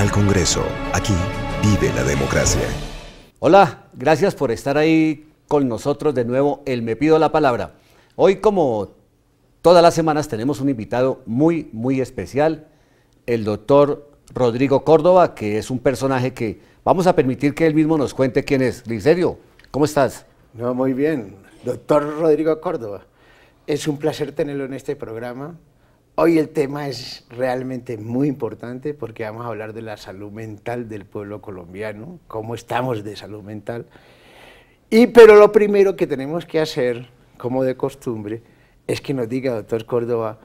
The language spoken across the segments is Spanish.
Canal Congreso. Aquí vive la democracia. Hola, gracias por estar ahí con nosotros de nuevo, el Me Pido la Palabra. Hoy, como todas las semanas, tenemos un invitado muy especial, el doctor Rodrigo Córdoba, que es un personaje que vamos a permitir que él mismo nos cuente quién es. Griserio, ¿cómo estás? No, muy bien. Doctor Rodrigo Córdoba, es un placer tenerlo en este programa. Hoy el tema es realmente muy importante porque vamos a hablar de la salud mental del pueblo colombiano, cómo estamos de salud mental. Pero lo primero que tenemos que hacer, como de costumbre, es que nos diga, doctor Córdoba,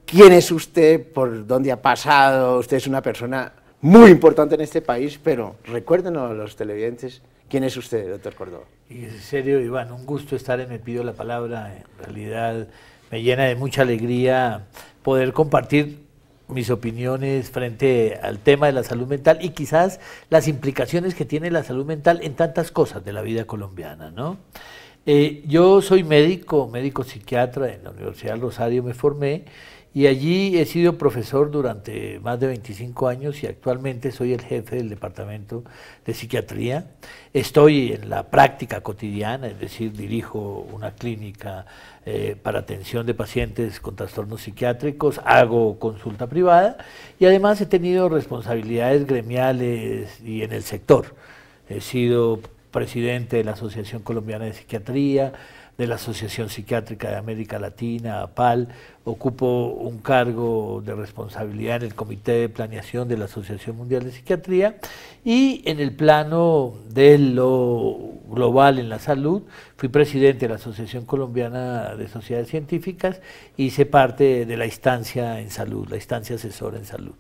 quién es usted, por dónde ha pasado. Usted es una persona muy importante en este país, pero recuérdenos a los televidentes, ¿quién es usted, doctor Córdoba? Y en serio, Iván, un gusto estar en Me Pido la Palabra. En realidad me llena de mucha alegría poder compartir mis opiniones frente al tema de la salud mental y quizás las implicaciones que tiene la salud mental en tantas cosas de la vida colombiana, ¿no? Yo soy médico psiquiatra, en la Universidad del Rosario me formé y allí he sido profesor durante más de 25 años y actualmente soy el jefe del departamento de psiquiatría. Estoy en la práctica cotidiana, es decir, dirijo una clínica para atención de pacientes con trastornos psiquiátricos, hago consulta privada y además he tenido responsabilidades gremiales y en el sector. He sido presidente de la Asociación Colombiana de Psiquiatría, de la Asociación Psiquiátrica de América Latina, APAL, ocupo un cargo de responsabilidad en el Comité de Planeación de la Asociación Mundial de Psiquiatría y en el plano de lo global en la salud, fui presidente de la Asociación Colombiana de Sociedades Científicas y hice parte de la instancia en salud, la instancia asesora en salud.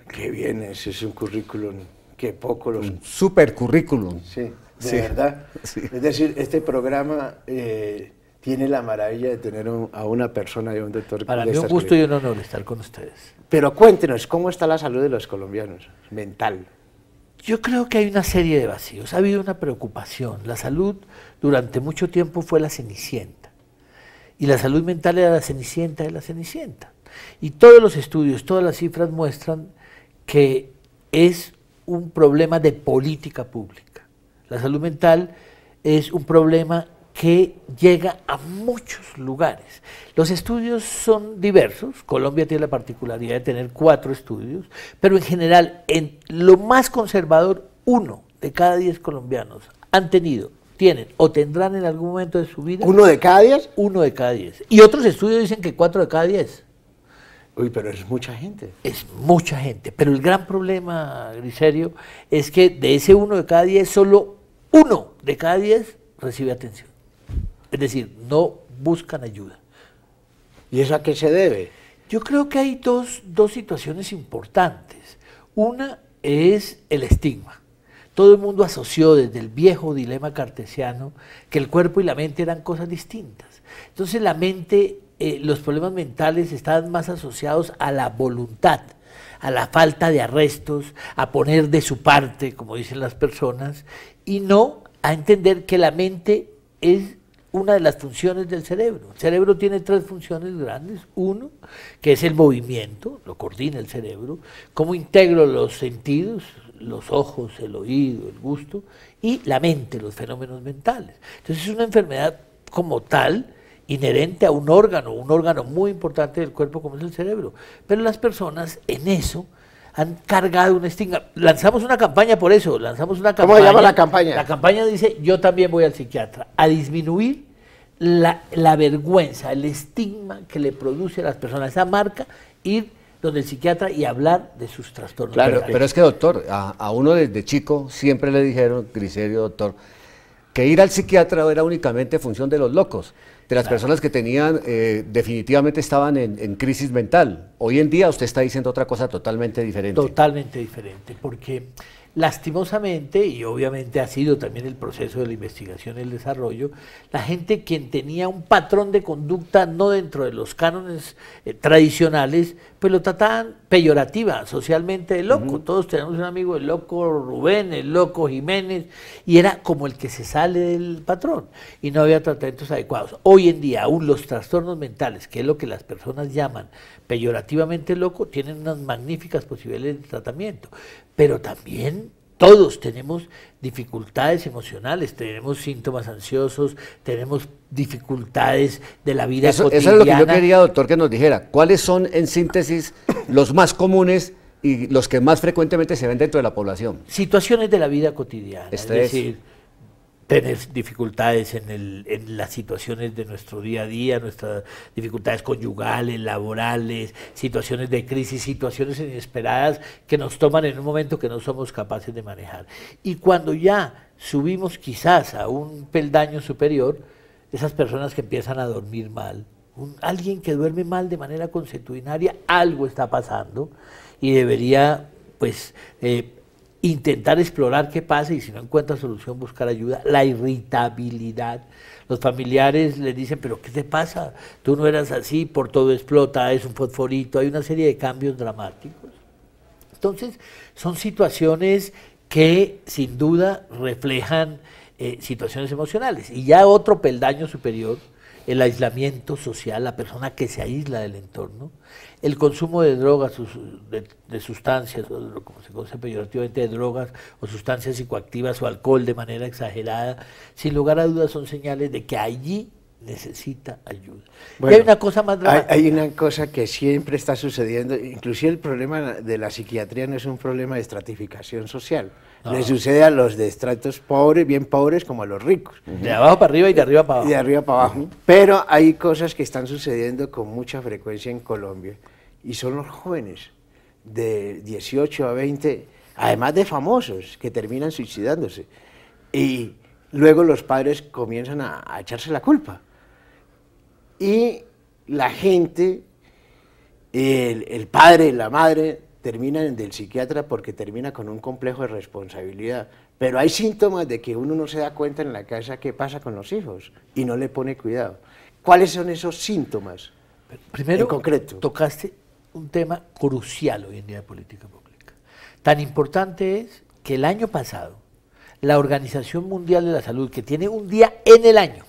Qué bien, ese es un currículum que poco los... Un super currículum. Sí. De verdad, sí. Es decir, este programa tiene la maravilla de tener a una persona y a un doctor. Para mí un gusto y un honor estar con ustedes. Pero cuéntenos, ¿cómo está la salud de los colombianos, mental? Yo creo que hay una serie de vacíos, ha habido una preocupación. La salud durante mucho tiempo fue la cenicienta y la salud mental era la cenicienta de la cenicienta. Y todos los estudios, todas las cifras muestran que es un problema de política pública. La salud mental es un problema que llega a muchos lugares. Los estudios son diversos, Colombia tiene la particularidad de tener 4 estudios, pero en general, en lo más conservador, 1 de cada 10 colombianos han tenido, tienen o tendrán en algún momento de su vida... ¿1 de cada 10? 1 de cada 10. Y otros estudios dicen que 4 de cada 10. Uy, pero es mucha gente. Es mucha gente, pero el gran problema, Griserio, es que de ese 1 de cada 10, solo 1 de cada 10 recibe atención. Es decir, no buscan ayuda. ¿Y eso a qué se debe? Yo creo que hay dos situaciones importantes. Una es el estigma. Todo el mundo asoció desde el viejo dilema cartesiano que el cuerpo y la mente eran cosas distintas. Entonces la mente... los problemas mentales están más asociados a la voluntad, a la falta de arrestos, a poner de su parte, como dicen las personas, y no a entender que la mente es una de las funciones del cerebro. El cerebro tiene 3 funciones grandes. 1, que es el movimiento, lo coordina el cerebro, cómo integro los sentidos, los ojos, el oído, el gusto, y la mente, los fenómenos mentales. Entonces es una enfermedad como tal, inherente a un órgano muy importante del cuerpo como es el cerebro. Pero las personas en eso han cargado un estigma. Lanzamos una campaña por eso, ¿Cómo se llama la campaña? La campaña dice, yo también voy al psiquiatra, a disminuir la vergüenza, el estigma que le produce a las personas, esa marca, ir donde el psiquiatra y hablar de sus trastornos. Claro, pero es que, doctor, a uno desde chico siempre le dijeron, Griserio, doctor, que ir al psiquiatra era únicamente función de los locos, de las personas que tenían, definitivamente estaban en crisis mental. Hoy en día usted está diciendo otra cosa totalmente diferente. Totalmente diferente, porque lastimosamente, y obviamente ha sido también el proceso de la investigación y el desarrollo, la gente quien tenía un patrón de conducta no dentro de los cánones tradicionales, pues lo trataban peyorativa, socialmente de loco. Todos tenemos un amigo, el loco Rubén, el loco Jiménez, y era como el que se sale del patrón, y no había tratamientos adecuados. Hoy en día, aún los trastornos mentales, que es lo que las personas llaman peyorativamente loco, tienen unas magníficas posibilidades de tratamiento, pero también todos tenemos dificultades emocionales, tenemos síntomas ansiosos, tenemos dificultades de la vida cotidiana. Eso es lo que yo quería, doctor, que nos dijera. ¿Cuáles son, en síntesis, los más comunes y los que más frecuentemente se ven dentro de la población? Situaciones de la vida cotidiana, Estrés. es decir, tener dificultades en las situaciones de nuestro día a día, nuestras dificultades conyugales, laborales, situaciones de crisis, situaciones inesperadas que nos toman en un momento que no somos capaces de manejar. Y cuando ya subimos quizás a un peldaño superior, esas personas que empiezan a dormir mal, alguien que duerme mal de manera consuetudinaria, algo está pasando y debería pues intentar explorar qué pasa, y si no encuentra solución, buscar ayuda. La irritabilidad. Los familiares les dicen, pero ¿qué te pasa? Tú no eras así, por todo explota, es un fosforito. Hay una serie de cambios dramáticos. Entonces, son situaciones que sin duda reflejan situaciones emocionales. Y ya otro peldaño superior, el aislamiento social, la persona que se aísla del entorno, el consumo de drogas, de sustancias, o como se conoce peyorativamente, de drogas o sustancias psicoactivas o alcohol de manera exagerada, sin lugar a dudas son señales de que allí necesita ayuda. Bueno, y hay una cosa más dramática. Hay una cosa que siempre está sucediendo, inclusive el problema de la psiquiatría no es un problema de estratificación social. No. Le sucede a los de estratos pobres, bien pobres, como a los ricos. De abajo para arriba y de arriba para abajo. Y de arriba para abajo. Pero hay cosas que están sucediendo con mucha frecuencia en Colombia, y son los jóvenes de 18 a 20, además de famosos, que terminan suicidándose. Y luego los padres comienzan a echarse la culpa. Y la gente, el padre, la madre, terminan del psiquiatra porque termina con un complejo de responsabilidad. Pero hay síntomas de que uno no se da cuenta en la casa qué pasa con los hijos y no le pone cuidado. ¿Cuáles son esos síntomas? Primero, en concreto, tocaste un tema crucial hoy en día de política pública. Tan importante es que el año pasado la Organización Mundial de la Salud, que tiene un día en el año,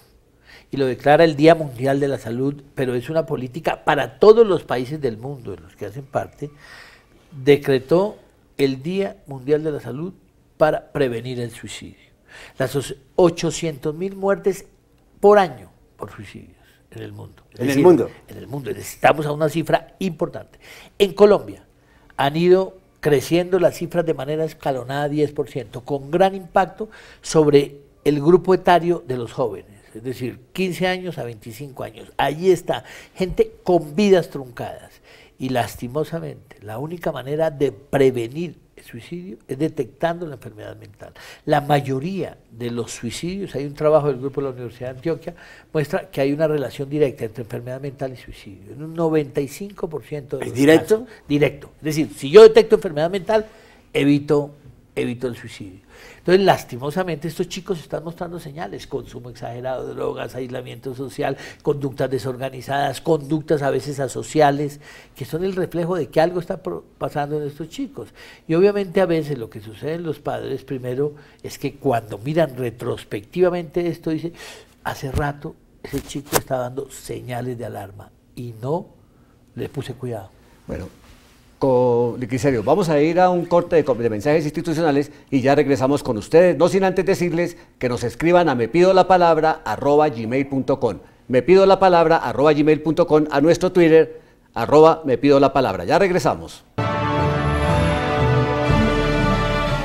y lo declara el Día Mundial de la Salud, pero es una política para todos los países del mundo, de los que hacen parte, decretó el Día Mundial de la Salud para prevenir el suicidio. Las 800.000 muertes por año por suicidios en el mundo. ¿En el mundo? En el mundo. Estamos a una cifra importante. En Colombia han ido creciendo las cifras de manera escalonada, 10%, con gran impacto sobre el grupo etario de los jóvenes, es decir, 15 años a 25 años. Allí está, gente con vidas truncadas. Y lastimosamente, la única manera de prevenir el suicidio es detectando la enfermedad mental. La mayoría de los suicidios, hay un trabajo del grupo de la Universidad de Antioquia, muestra que hay una relación directa entre enfermedad mental y suicidio. En un 95% de los ¿directo? casos, directo. Es decir, si yo detecto enfermedad mental, evito el suicidio. Entonces, lastimosamente, estos chicos están mostrando señales: consumo exagerado de drogas, aislamiento social, conductas desorganizadas, conductas a veces asociales, que son el reflejo de que algo está pasando en estos chicos. Y obviamente a veces lo que sucede en los padres, primero, es que cuando miran retrospectivamente esto, dicen, hace rato ese chico está dando señales de alarma y no le puse cuidado. Bueno, Liquiserio, vamos a ir a un corte de mensajes institucionales y ya regresamos con ustedes, no sin antes decirles que nos escriban a mepidolapalabra@gmail.com, mepidolapalabra@gmail.com, a nuestro Twitter @mepidolapalabra. Ya regresamos.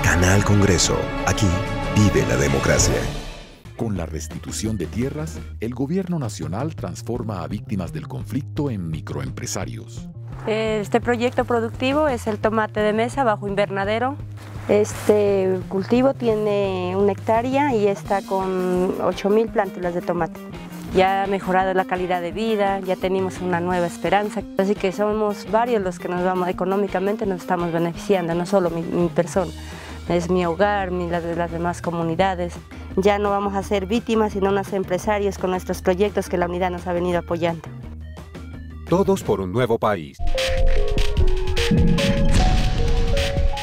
Canal Congreso, aquí vive la democracia. Con la restitución de tierras, el gobierno nacional transforma a víctimas del conflicto en microempresarios. Este proyecto productivo es el tomate de mesa bajo invernadero. Este cultivo tiene 1 hectárea y está con 8.000 plántulas de tomate. Ya ha mejorado la calidad de vida, ya tenemos una nueva esperanza. Así que somos varios los que nos vamos, económicamente nos estamos beneficiando, no solo mi persona. Es mi hogar, las demás comunidades. Ya no vamos a ser víctimas, sino unos empresarios con nuestros proyectos que la unidad nos ha venido apoyando. Todos por un nuevo país.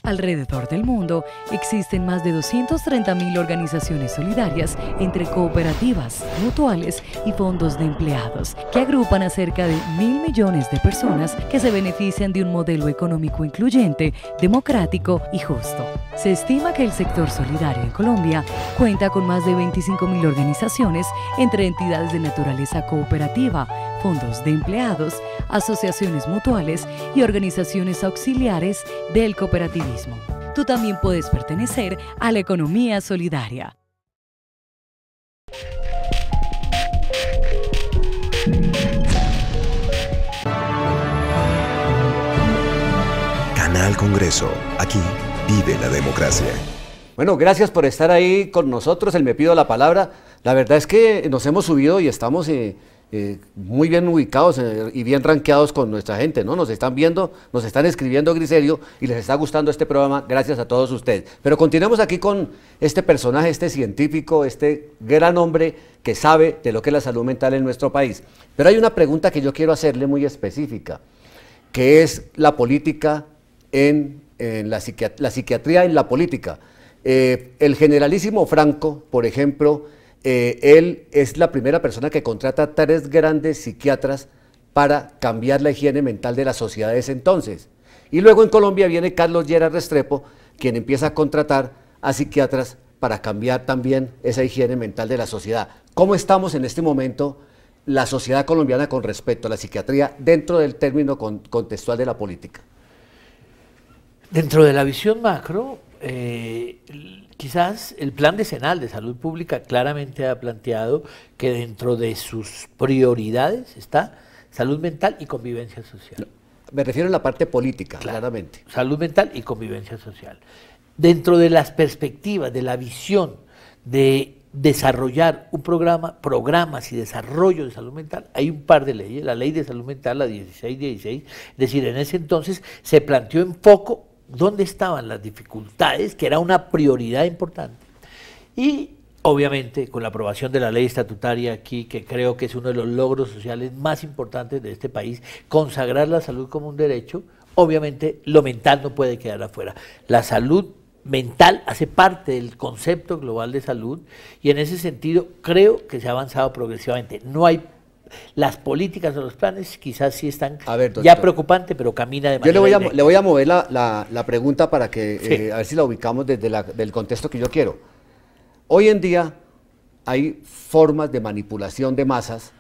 Alrededor del mundo existen más de 230.000 organizaciones solidarias entre cooperativas, mutuales y fondos de empleados, que agrupan a cerca de 1.000 millones de personas que se benefician de un modelo económico incluyente, democrático y justo. Se estima que el sector solidario en Colombia cuenta con más de 25.000 organizaciones entre entidades de naturaleza cooperativa, fondos de empleados, asociaciones mutuales y organizaciones auxiliares del cooperativismo. Tú también puedes pertenecer a la economía solidaria. Canal Congreso. Aquí vive la democracia. Bueno, gracias por estar ahí con nosotros, el Me Pido la Palabra. La verdad es que nos hemos subido y estamos muy bien ubicados y bien rankeados con nuestra gente, ¿no? Nos están viendo, nos están escribiendo Griselio y les está gustando este programa, gracias a todos ustedes. Pero continuemos aquí con este personaje, este científico, este gran hombre que sabe de lo que es la salud mental en nuestro país. Pero hay una pregunta que yo quiero hacerle muy específica, que es la política en la psiquiatría en la política. El generalísimo Franco, por ejemplo, él es la primera persona que contrata 3 grandes psiquiatras para cambiar la higiene mental de la sociedad de ese entonces. Y luego en Colombia viene Carlos Lleras Restrepo, quien empieza a contratar a psiquiatras para cambiar también esa higiene mental de la sociedad. ¿Cómo estamos en este momento la sociedad colombiana con respecto a la psiquiatría dentro del término contextual de la política? Dentro de la visión macro, quizás el Plan Decenal de Salud Pública claramente ha planteado que dentro de sus prioridades está salud mental y convivencia social. Me refiero a la parte política, claramente. Salud mental y convivencia social. Dentro de las perspectivas, de la visión de desarrollar un programas y desarrollo de salud mental, hay un par de leyes, la ley de salud mental, la 1616, es decir, en ese entonces se planteó en foco dónde estaban las dificultades, que era una prioridad importante. Y obviamente con la aprobación de la ley estatutaria aquí, que creo que es uno de los logros sociales más importantes de este país, consagrar la salud como un derecho, obviamente lo mental no puede quedar afuera. La salud mental hace parte del concepto global de salud y en ese sentido creo que se ha avanzado progresivamente. No hay las políticas o los planes quizás sí están ya preocupantes, pero camina de manera Yo le voy a mover la pregunta para que, sí, a ver si la ubicamos desde del contexto que yo quiero. Hoy en día hay formas de manipulación de masas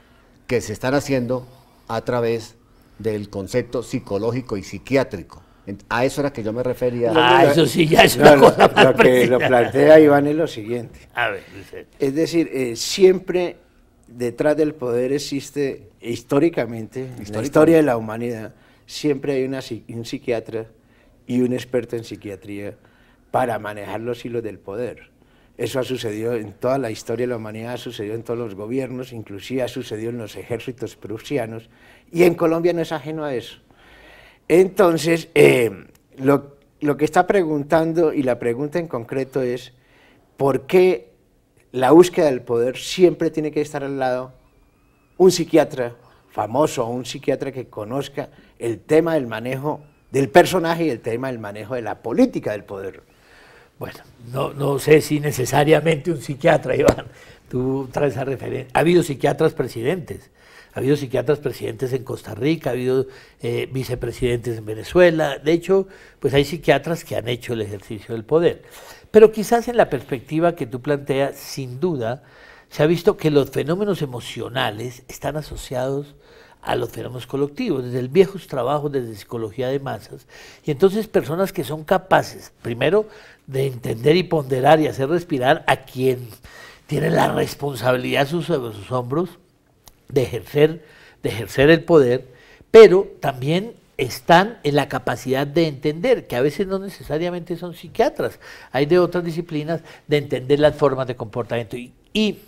que se están haciendo a través del concepto psicológico y psiquiátrico. A eso era que yo me refería. Eso sí, ya es una cosa más lo que lo plantea Iván es lo siguiente. A ver, es decir, siempre detrás del poder existe, históricamente, en la historia de la humanidad, siempre hay un psiquiatra y un experto en psiquiatría para manejar los hilos del poder. Eso ha sucedido en toda la historia de la humanidad, ha sucedido en todos los gobiernos, inclusive ha sucedido en los ejércitos prusianos, y en Colombia no es ajeno a eso. Entonces, lo que está preguntando, y la pregunta en concreto es, ¿por qué la búsqueda del poder siempre tiene que estar al lado un psiquiatra famoso o un psiquiatra que conozca el tema del manejo del personaje y el tema del manejo de la política del poder? Bueno, no sé si necesariamente un psiquiatra, Iván, tú traes esa referencia. Ha habido psiquiatras presidentes. Ha habido psiquiatras presidentes en Costa Rica, ha habido vicepresidentes en Venezuela. De hecho, pues hay psiquiatras que han hecho el ejercicio del poder. Pero quizás en la perspectiva que tú planteas, sin duda, se ha visto que los fenómenos emocionales están asociados a los fenómenos colectivos, desde el viejos trabajos, desde psicología de masas. Y entonces personas que son capaces, primero, de entender y ponderar y hacer respirar a quien tiene la responsabilidad sobre sus hombros, de ejercer el poder, pero también están en la capacidad de entender, que a veces no necesariamente son psiquiatras, hay de otras disciplinas, de entender las formas de comportamiento. En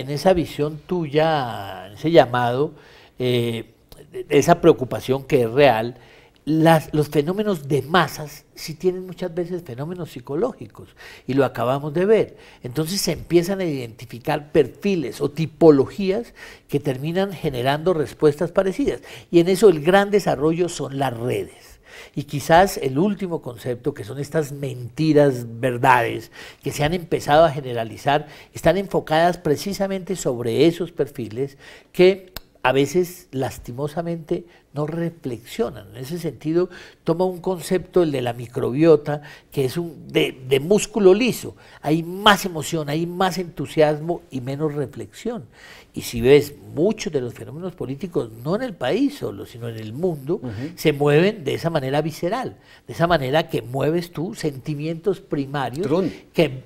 esa visión tuya, en ese llamado, esa preocupación que es real, los fenómenos de masas sí tienen muchas veces fenómenos psicológicos, y lo acabamos de ver. Entonces se empiezan a identificar perfiles o tipologías que terminan generando respuestas parecidas, y en eso el gran desarrollo son las redes. Y quizás el último concepto, que son estas mentiras, verdades, que se han empezado a generalizar, están enfocadas precisamente sobre esos perfiles que a veces lastimosamente no reflexionan. En ese sentido, toma un concepto, el de la microbiota, que es de músculo liso. Hay más emoción, hay más entusiasmo y menos reflexión. Y si ves, muchos de los fenómenos políticos, no en el país solo, sino en el mundo, se mueven de esa manera visceral, de esa manera que mueves tú sentimientos primarios, que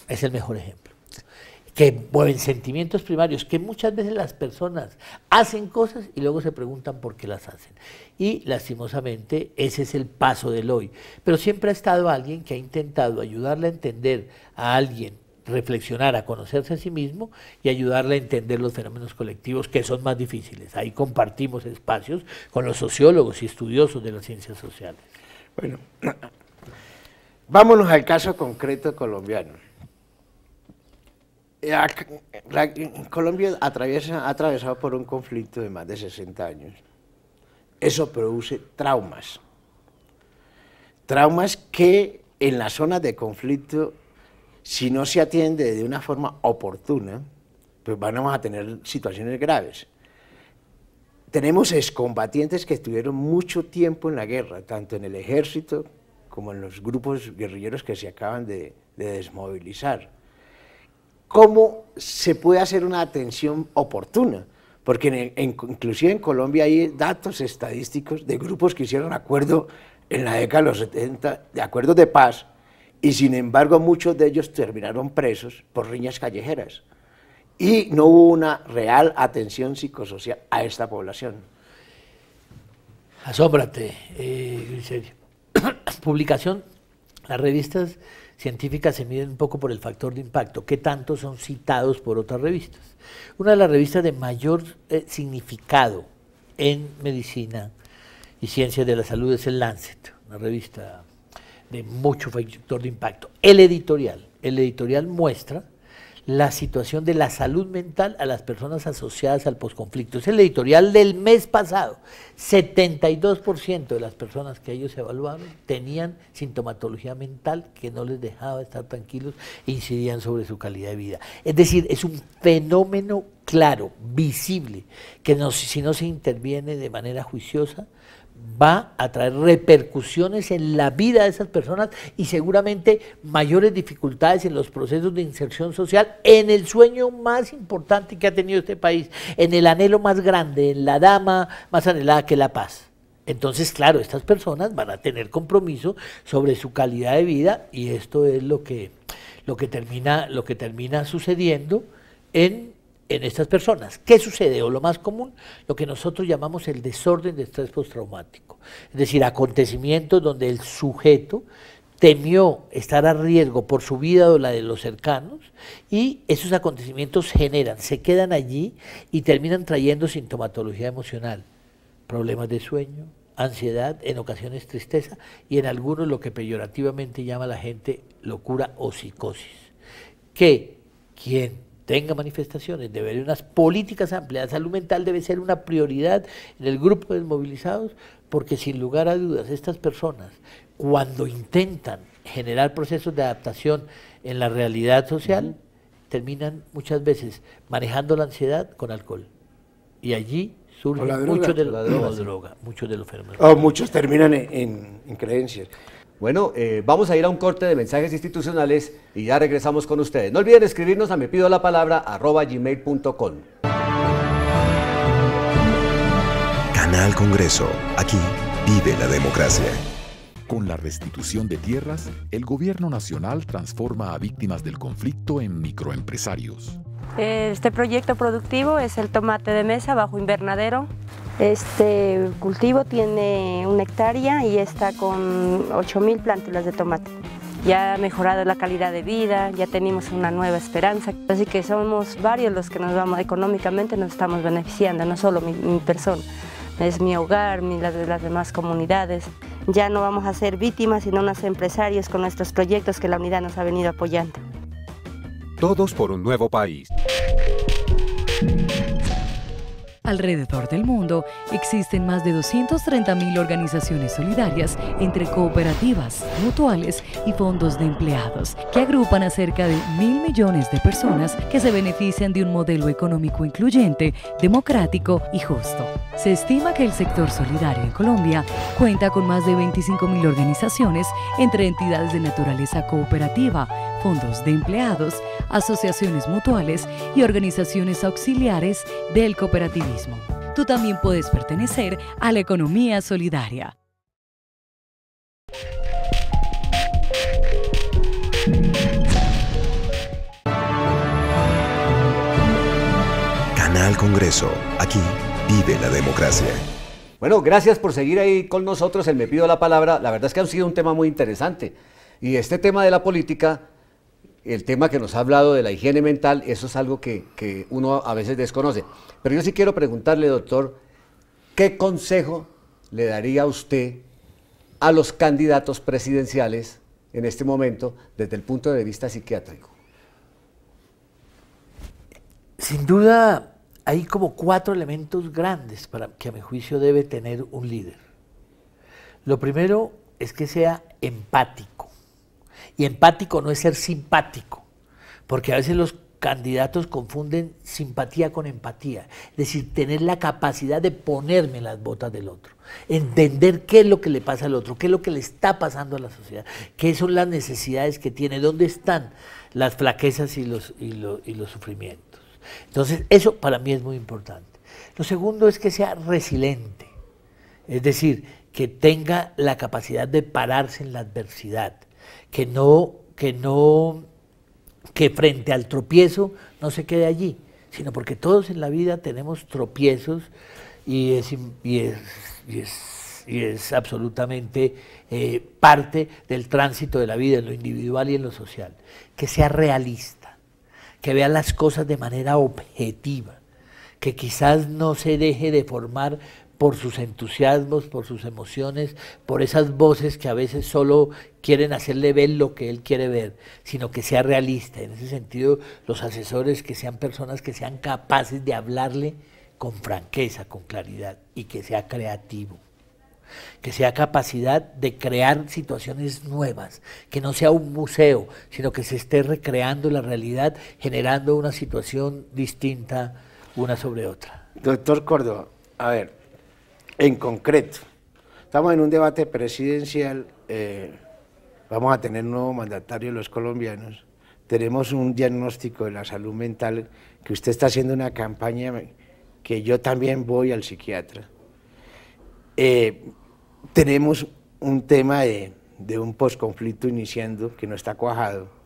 es el mejor ejemplo. Que mueven sentimientos primarios, que muchas veces las personas hacen cosas y luego se preguntan por qué las hacen. Y lastimosamente ese es el paso del hoy. Pero siempre ha estado alguien que ha intentado ayudarle a entender a alguien, reflexionar, a conocerse a sí mismo y ayudarle a entender los fenómenos colectivos, que son más difíciles. Ahí compartimos espacios con los sociólogos y estudiosos de las ciencias sociales. Bueno, vámonos al caso concreto colombiano. Colombia ha atravesado por un conflicto de más de 60 años. Eso produce traumas. Traumas que en las zonas de conflicto, si no se atiende de una forma oportuna, pues vamos a tener situaciones graves. Tenemos excombatientes que estuvieron mucho tiempo en la guerra, tanto en el ejército como en los grupos guerrilleros que se acaban de desmovilizar. ¿Cómo se puede hacer una atención oportuna? Porque inclusive en Colombia hay datos estadísticos de grupos que hicieron acuerdo en la década de los 70, de acuerdos de paz, y sin embargo muchos de ellos terminaron presos por riñas callejeras. Y no hubo una real atención psicosocial a esta población. Asómbrate, Grisel. Publicación, las revistas científicas se miden un poco por el factor de impacto, qué tanto son citados por otras revistas. Una de las revistas de mayor significado en medicina y ciencias de la salud es el Lancet, una revista de mucho factor de impacto. El editorial muestra la situación de la salud mental a las personas asociadas al posconflicto. Es el editorial del mes pasado. 72% de las personas que ellos evaluaron tenían sintomatología mental que no les dejaba estar tranquilos e incidían sobre su calidad de vida. Es decir, es un fenómeno claro, visible, que si no se interviene de manera juiciosa, va a traer repercusiones en la vida de esas personas y seguramente mayores dificultades en los procesos de inserción social, en el sueño más importante que ha tenido este país, en el anhelo más grande, en la dama más anhelada, que es la paz. Entonces, claro, estas personas van a tener compromiso sobre su calidad de vida, y esto es lo que termina sucediendo en estas personas. ¿Qué sucede? O lo más común, lo que nosotros llamamos el desorden de estrés postraumático. Es decir, acontecimientos donde el sujeto temió estar a riesgo por su vida o la de los cercanos, y esos acontecimientos se quedan allí y terminan trayendo sintomatología emocional, problemas de sueño, ansiedad, en ocasiones tristeza, y en algunos lo que peyorativamente llama la gente locura o psicosis. Que quien tenga manifestaciones, debe haber unas políticas amplias. La salud mental debe ser una prioridad en el grupo de desmovilizados, porque sin lugar a dudas estas personas, cuando intentan generar procesos de adaptación en la realidad social, terminan muchas veces manejando la ansiedad con alcohol. Y allí surge mucho de los fenómenos. Muchos terminan en creencias. Bueno, vamos a ir a un corte de mensajes institucionales y ya regresamos con ustedes. No olviden escribirnos a mepidolapalabra@gmail.com. Canal Congreso. Aquí vive la democracia. Con la restitución de tierras, el gobierno nacional transforma a víctimas del conflicto en microempresarios. Este proyecto productivo es el tomate de mesa bajo invernadero. Este cultivo tiene 1 hectárea y está con 8,000 plántulas de tomate. Ya ha mejorado la calidad de vida, ya tenemos una nueva esperanza. Así que somos varios los que económicamente nos estamos beneficiando, no solo mi persona. es mi hogar, las de las demás comunidades. Ya no vamos a ser víctimas, sino unos empresarios con nuestros proyectos que la unidad nos ha venido apoyando. Todos por un nuevo país. Alrededor del mundo existen más de 230.000 organizaciones solidarias entre cooperativas, mutuales y fondos de empleados, que agrupan a cerca de 1.000 millones de personas que se benefician de un modelo económico incluyente, democrático y justo. Se estima que el sector solidario en Colombia cuenta con más de 25.000 organizaciones entre entidades de naturaleza cooperativa, fondos de empleados, asociaciones mutuales y organizaciones auxiliares del cooperativismo. Tú también puedes pertenecer a la economía solidaria. Canal Congreso. Aquí vive la democracia. Bueno, gracias por seguir ahí con nosotros en Me Pido la Palabra. La verdad es que ha sido un tema muy interesante. Y este tema de la política, el tema que nos ha hablado de la higiene mental, eso es algo que uno a veces desconoce. Pero yo sí quiero preguntarle, doctor, ¿qué consejo le daría usted a los candidatos presidenciales en este momento desde el punto de vista psiquiátrico? Sin duda, hay como 4 elementos grandes para que a mi juicio debe tener un líder. Lo primero es que sea empático. Y empático no es ser simpático, porque a veces los candidatos confunden simpatía con empatía. Es decir, tener la capacidad de ponerme en las botas del otro, entender qué es lo que le pasa al otro, qué es lo que le está pasando a la sociedad, qué son las necesidades que tiene, dónde están las flaquezas y los sufrimientos. Entonces, eso para mí es muy importante. Lo segundo es que sea resiliente, es decir, que tenga la capacidad de pararse en la adversidad, que frente al tropiezo no se quede allí, sino porque todos en la vida tenemos tropiezos y es absolutamente parte del tránsito de la vida, en lo individual y en lo social. Que sea realista, que vea las cosas de manera objetiva, que quizás no se deje deformar por sus entusiasmos, por sus emociones, por esas voces que a veces solo quieren hacerle ver lo que él quiere ver, sino que sea realista. En ese sentido, los asesores que sean personas que sean capaces de hablarle con franqueza, con claridad, y que sea creativo, que sea capacidad de crear situaciones nuevas, que no sea un museo, sino que se esté recreando la realidad, generando una situación distinta una sobre otra. Doctor Córdoba, a ver, en concreto, estamos en un debate presidencial, vamos a tener un nuevo mandatario los colombianos, tenemos un diagnóstico de la salud mental, que usted está haciendo una campaña que yo también voy al psiquiatra. Tenemos un tema de un posconflicto iniciando que no está cuajado.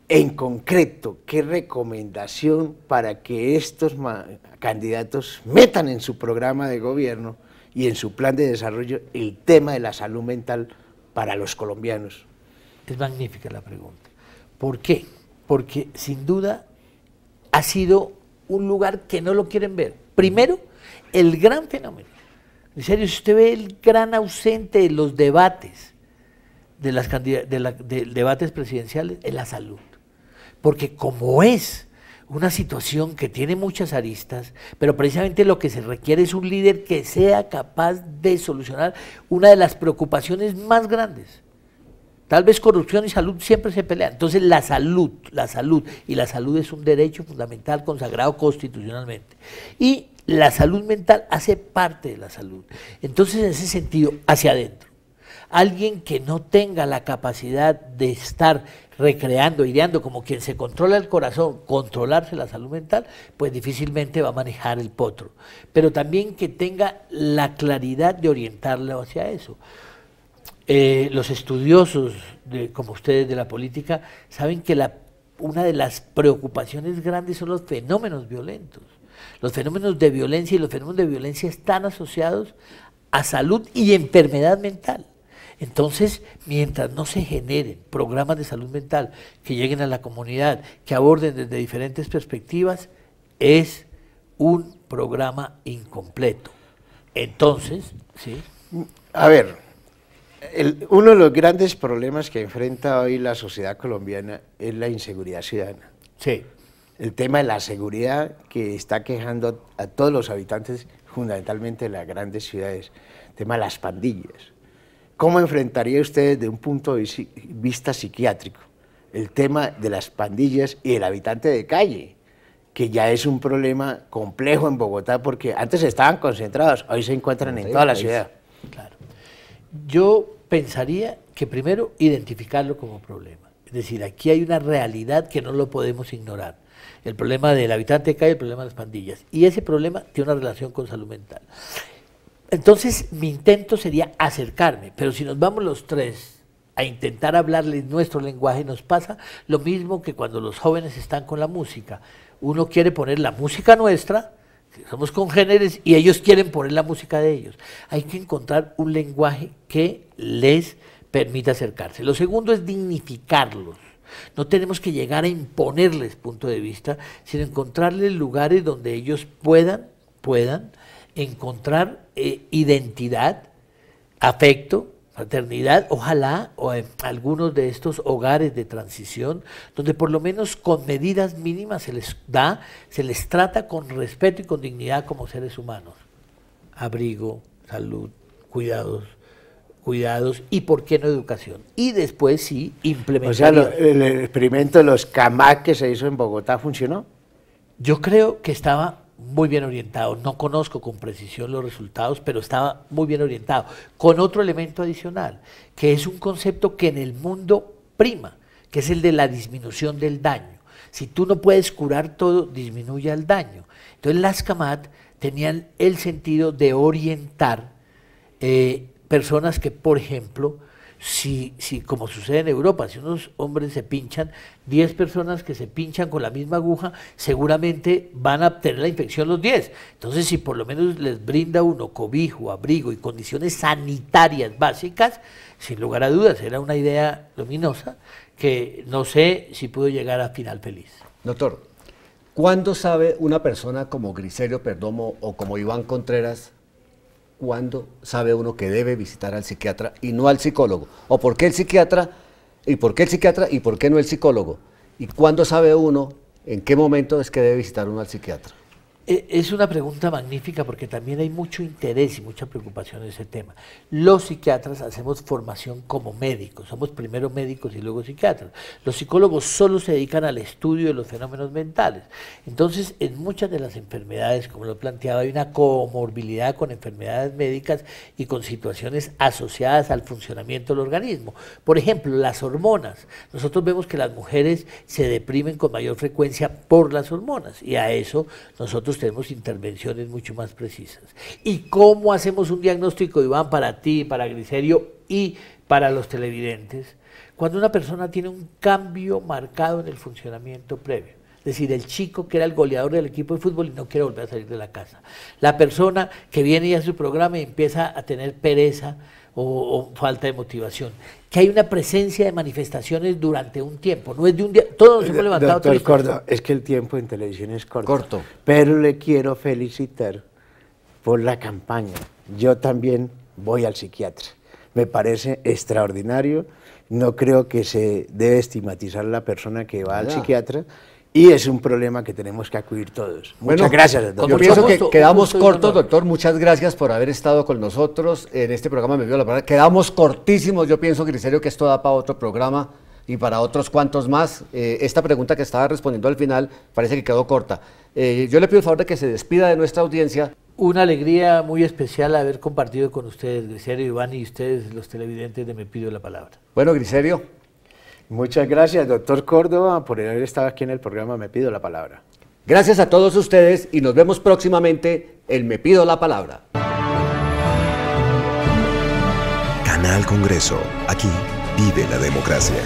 En concreto, ¿qué recomendación para que estos candidatos metan en su programa de gobierno y en su plan de desarrollo el tema de la salud mental para los colombianos? Es magnífica la pregunta. ¿Por qué? Porque sin duda ha sido un lugar que no lo quieren ver. Primero, el gran fenómeno. En serio, si usted ve el gran ausente de los debates, de debates presidenciales, es la salud. Porque como es una situación que tiene muchas aristas, pero precisamente lo que se requiere es un líder que sea capaz de solucionar una de las preocupaciones más grandes. Tal vez corrupción y salud siempre se pelean. Entonces la salud es un derecho fundamental consagrado constitucionalmente. Y la salud mental hace parte de la salud. Entonces, en ese sentido, hacia adentro. Alguien que no tenga la capacidad de estar recreando, ideando, como quien se controla el corazón, controlarse la salud mental, pues difícilmente va a manejar el potro. Pero también que tenga la claridad de orientarlo hacia eso. Los estudiosos, como ustedes de la política, saben que una de las preocupaciones grandes son los fenómenos violentos. Los fenómenos de violencia y los fenómenos de violencia están asociados a salud y enfermedad mental. Entonces, mientras no se generen programas de salud mental que lleguen a la comunidad, que aborden desde diferentes perspectivas, es un programa incompleto. Entonces, sí. A ver, uno de los grandes problemas que enfrenta hoy la sociedad colombiana es la inseguridad ciudadana. Sí. El tema de la seguridad que está quejando a todos los habitantes, fundamentalmente de las grandes ciudades. El tema de las pandillas. ¿Cómo enfrentaría usted desde un punto de vista psiquiátrico el tema de las pandillas y el habitante de calle? Que ya es un problema complejo en Bogotá, porque antes estaban concentrados, hoy se encuentran en toda la ciudad. Claro. Yo pensaría que primero identificarlo como problema. Es decir, aquí hay una realidad que no lo podemos ignorar. El problema del habitante de calle, el problema de las pandillas. Y ese problema tiene una relación con salud mental. Entonces, mi intento sería acercarme, pero si nos vamos los tres a intentar hablarles nuestro lenguaje, nos pasa lo mismo que cuando los jóvenes están con la música. Uno quiere poner la música nuestra, somos congéneres, y ellos quieren poner la música de ellos. Hay que encontrar un lenguaje que les permita acercarse. Lo segundo es dignificarlos. No tenemos que llegar a imponerles punto de vista, sino encontrarles lugares donde ellos puedan encontrar identidad, afecto, fraternidad, ojalá, o en algunos de estos hogares de transición, donde por lo menos con medidas mínimas se les trata con respeto y con dignidad como seres humanos. Abrigo, salud, cuidados y por qué no educación. Y después sí, implementar. O sea, el experimento de los CAMAC que se hizo en Bogotá funcionó. Yo creo que estaba muy bien orientado, no conozco con precisión los resultados, pero estaba muy bien orientado, con otro elemento adicional, que es un concepto que en el mundo prima, que es el de la disminución del daño. Si tú no puedes curar todo, disminuye el daño. Entonces las CAMAT tenían el sentido de orientar personas que, por ejemplo, si como sucede en Europa, si unos hombres se pinchan, 10 personas que se pinchan con la misma aguja, seguramente van a tener la infección los 10. Entonces, si por lo menos les brinda uno cobijo, abrigo y condiciones sanitarias básicas, sin lugar a dudas, era una idea luminosa que no sé si pudo llegar a final feliz. Doctor, ¿cuándo sabe una persona como Griselio Perdomo o como Iván Contreras, cuándo sabe uno que debe visitar al psiquiatra y no al psicólogo? ¿O por qué el psiquiatra? ¿Y por qué el psiquiatra y por qué no el psicólogo? ¿Y cuándo sabe uno en qué momento es que debe visitar uno al psiquiatra? Es una pregunta magnífica porque también hay mucho interés y mucha preocupación en ese tema. Los psiquiatras hacemos formación como médicos, somos primero médicos y luego psiquiatras. Los psicólogos solo se dedican al estudio de los fenómenos mentales. Entonces, en muchas de las enfermedades, como lo planteaba, hay una comorbilidad con enfermedades médicas y con situaciones asociadas al funcionamiento del organismo. Por ejemplo, las hormonas. Nosotros vemos que las mujeres se deprimen con mayor frecuencia por las hormonas y a eso nosotros tenemos intervenciones mucho más precisas. ¿Y cómo hacemos un diagnóstico, Iván, para ti, para Griselio y para los televidentes? Cuando una persona tiene un cambio marcado en el funcionamiento previo. Es decir, el chico que era el goleador del equipo de fútbol y no quiere volver a salir de la casa. La persona que viene y hace su programa y empieza a tener pereza o falta de motivación. Que hay una presencia de manifestaciones durante un tiempo, no es de un día, todos nos hemos levantado. Doctor Córdoba, es que el tiempo en televisión es corto. Pero le quiero felicitar por la campaña. Yo también voy al psiquiatra. Me parece extraordinario. No creo que se debe estigmatizar la persona que va al psiquiatra. Y es un problema que tenemos que acudir todos. Muchas gracias, doctor. Yo pienso que quedamos cortos, doctor. Muchas gracias por haber estado con nosotros en este programa. Me dio la palabra. Quedamos cortísimos. Yo pienso, Griselio, que esto da para otro programa y para otros cuantos más. Esta pregunta que estaba respondiendo al final parece que quedó corta. Yo le pido el favor de que se despida de nuestra audiencia. Una alegría muy especial haber compartido con ustedes, Griselio, Iván, y ustedes, los televidentes de Me Pido la Palabra. Bueno, Griselio. Muchas gracias, doctor Córdoba, por haber estado aquí en el programa Me Pido la Palabra. Gracias a todos ustedes y nos vemos próximamente en Me Pido la Palabra. Canal Congreso. Aquí vive la democracia.